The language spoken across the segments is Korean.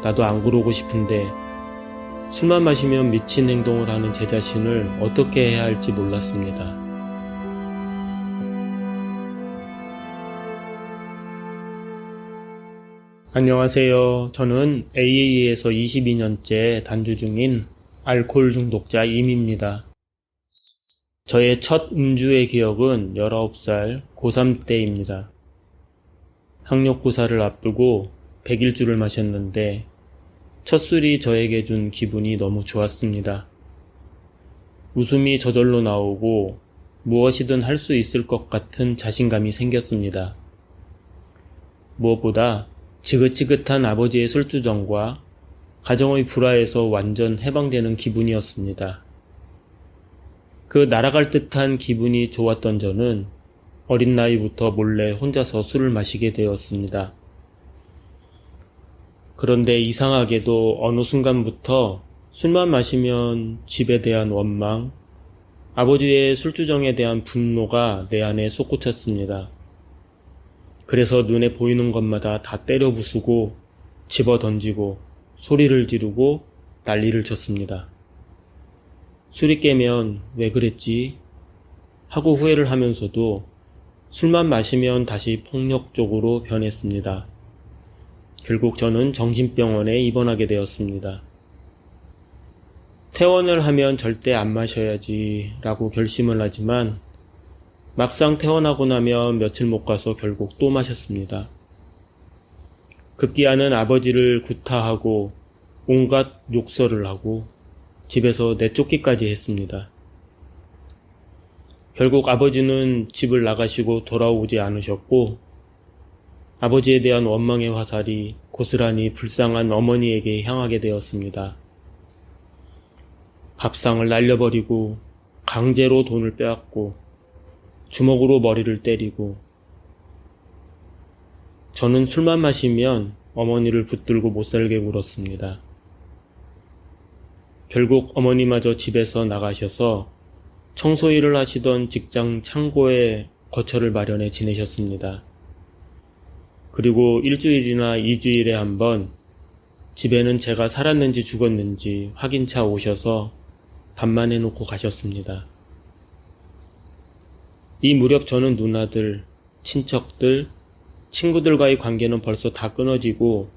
나도 안 그러고 싶은데 술만 마시면 미친 행동을 하는 제 자신을 어떻게 해야 할지 몰랐습니다. 안녕하세요. 저는 AA에서 22년째 단주 중인 알코올 중독자 임입니다. 저의 첫 음주의 기억은 19살 고3 때입니다. 학력고사를 앞두고 100일주를 마셨는데 첫 술이 저에게 준 기분이 너무 좋았습니다. 웃음이 저절로 나오고 무엇이든 할 수 있을 것 같은 자신감이 생겼습니다. 무엇보다 지긋지긋한 아버지의 술주정과 가정의 불화에서 완전 해방되는 기분이었습니다. 그 날아갈 듯한 기분이 좋았던 저는 어린 나이부터 몰래 혼자서 술을 마시게 되었습니다. 그런데 이상하게도 어느 순간부터 술만 마시면 집에 대한 원망, 아버지의 술주정에 대한 분노가 내 안에 솟구쳤습니다. 그래서 눈에 보이는 것마다 다 때려 부수고 집어 던지고 소리를 지르고 난리를 쳤습니다. 술이 깨면 왜 그랬지? 하고 후회를 하면서도 술만 마시면 다시 폭력적으로 변했습니다. 결국 저는 정신병원에 입원하게 되었습니다. 퇴원을 하면 절대 안 마셔야지 라고 결심을 하지만 막상 퇴원하고 나면 며칠 못 가서 결국 또 마셨습니다. 급기야는 아버지를 구타하고 온갖 욕설을 하고 집에서 내쫓기까지 했습니다. 결국 아버지는 집을 나가시고 돌아오지 않으셨고 아버지에 대한 원망의 화살이 고스란히 불쌍한 어머니에게 향하게 되었습니다. 밥상을 날려버리고 강제로 돈을 빼앗고 주먹으로 머리를 때리고 저는 술만 마시면 어머니를 붙들고 못살게 굴었습니다. 결국 어머니마저 집에서 나가셔서 청소일을 하시던 직장 창고에 거처를 마련해 지내셨습니다. 그리고 일주일이나 2주일에 한 번 집에는 제가 살았는지 죽었는지 확인차 오셔서 밥만 해놓고 가셨습니다. 이 무렵 저는 누나들, 친척들, 친구들과의 관계는 벌써 다 끊어지고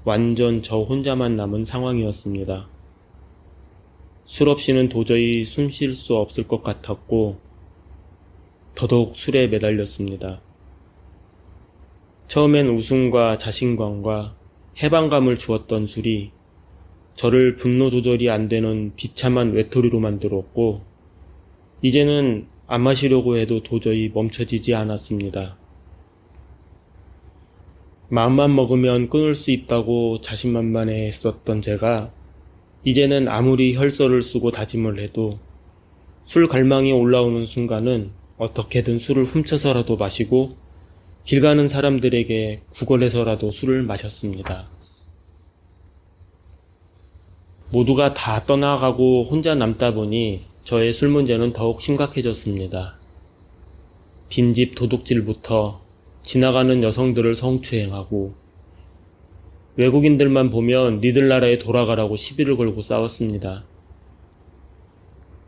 완전 저 혼자만 남은 상황이었습니다. 술 없이는 도저히 숨 쉴 수 없을 것 같았고 더더욱 술에 매달렸습니다. 처음엔 웃음과 자신감과 해방감을 주었던 술이 저를 분노 조절이 안 되는 비참한 외톨이로 만들었고 이제는 안 마시려고 해도 도저히 멈춰지지 않았습니다. 마음만 먹으면 끊을 수 있다고 자신만만해 했었던 제가 이제는 아무리 혈서를 쓰고 다짐을 해도 술 갈망이 올라오는 순간은 어떻게든 술을 훔쳐서라도 마시고 길 가는 사람들에게 구걸해서라도 술을 마셨습니다. 모두가 다 떠나가고 혼자 남다 보니 저의 술 문제는 더욱 심각해졌습니다. 빈집 도둑질부터 지나가는 여성들을 성추행하고 외국인들만 보면 니들 나라에 돌아가라고 시비를 걸고 싸웠습니다.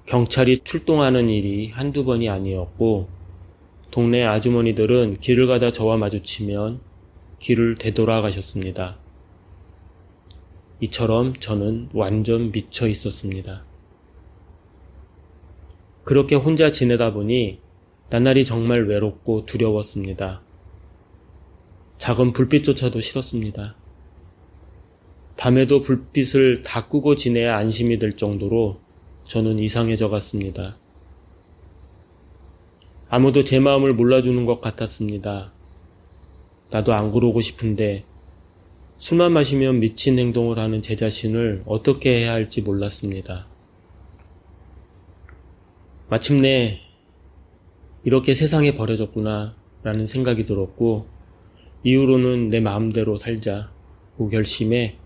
경찰이 출동하는 일이 한두 번이 아니었고 동네 아주머니들은 길을 가다 저와 마주치면 길을 되돌아가셨습니다. 이처럼 저는 완전 미쳐 있었습니다. 그렇게 혼자 지내다 보니 나날이 정말 외롭고 두려웠습니다. 작은 불빛조차도 싫었습니다. 밤에도 불빛을 다 끄고 지내야 안심이 될 정도로 저는 이상해져 갔습니다. 아무도 제 마음을 몰라주는 것 같았습니다. 나도 안 그러고 싶은데 술만 마시면 미친 행동을 하는 제 자신을 어떻게 해야 할지 몰랐습니다. 마침내 이렇게 세상에 버려졌구나 라는 생각이 들었고 이후로는 내 마음대로 살자고 결심해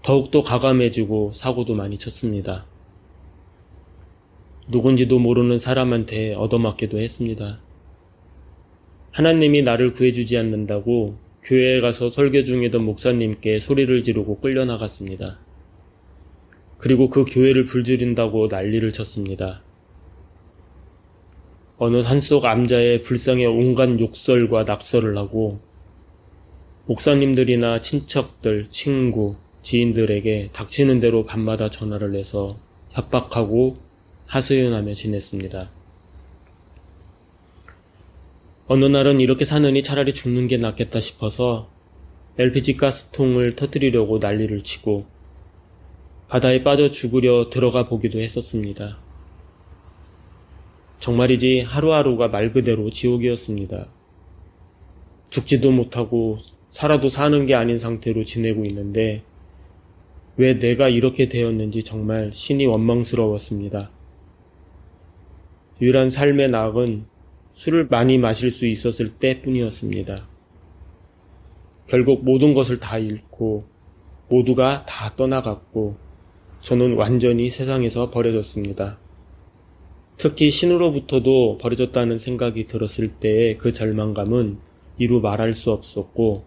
더욱더 가감해지고 사고도 많이 쳤습니다. 누군지도 모르는 사람한테 얻어맞기도 했습니다. 하나님이 나를 구해주지 않는다고 교회에 가서 설교 중이던 목사님께 소리를 지르고 끌려나갔습니다. 그리고 그 교회를 불지른다고 난리를 쳤습니다. 어느 산속 암자의 불상에 온갖 욕설과 낙설을 하고 목사님들이나 친척들, 친구, 지인들에게 닥치는 대로 밤마다 전화를 해서 협박하고 하소연하며 지냈습니다. 어느 날은 이렇게 사느니 차라리 죽는 게 낫겠다 싶어서 LPG 가스통을 터뜨리려고 난리를 치고 바다에 빠져 죽으려 들어가 보기도 했었습니다. 정말이지 하루하루가 말 그대로 지옥이었습니다. 죽지도 못하고 살아도 사는 게 아닌 상태로 지내고 있는데 왜 내가 이렇게 되었는지 정말 신이 원망스러웠습니다. 유일한 삶의 낙은 술을 많이 마실 수 있었을 때뿐이었습니다. 결국 모든 것을 다 잃고 모두가 다 떠나갔고 저는 완전히 세상에서 버려졌습니다. 특히 신으로부터도 버려졌다는 생각이 들었을 때의 그 절망감은 이루 말할 수 없었고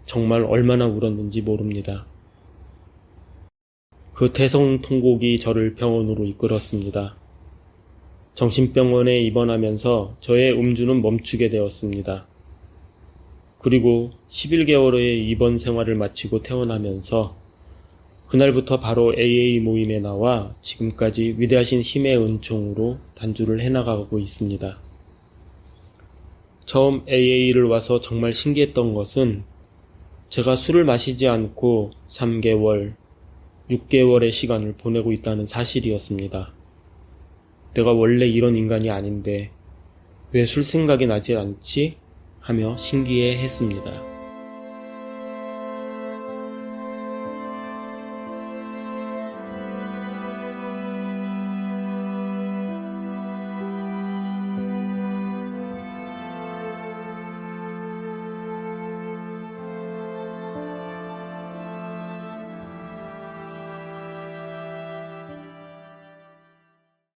정말 얼마나 울었는지 모릅니다. 그 태성통곡이 저를 병원으로 이끌었습니다. 정신병원에 입원하면서 저의 음주는 멈추게 되었습니다. 그리고 11개월의 입원 생활을 마치고 퇴원하면서 그날부터 바로 AA 모임에 나와 지금까지 위대하신 힘의 은총으로 단주를 해나가고 있습니다. 처음 AA를 와서 정말 신기했던 것은 제가 술을 마시지 않고 3개월, 6개월의 시간을 보내고 있다는 사실이었습니다. 내가 원래 이런 인간이 아닌데 왜 술 생각이 나지 않지? 하며 신기해 했습니다.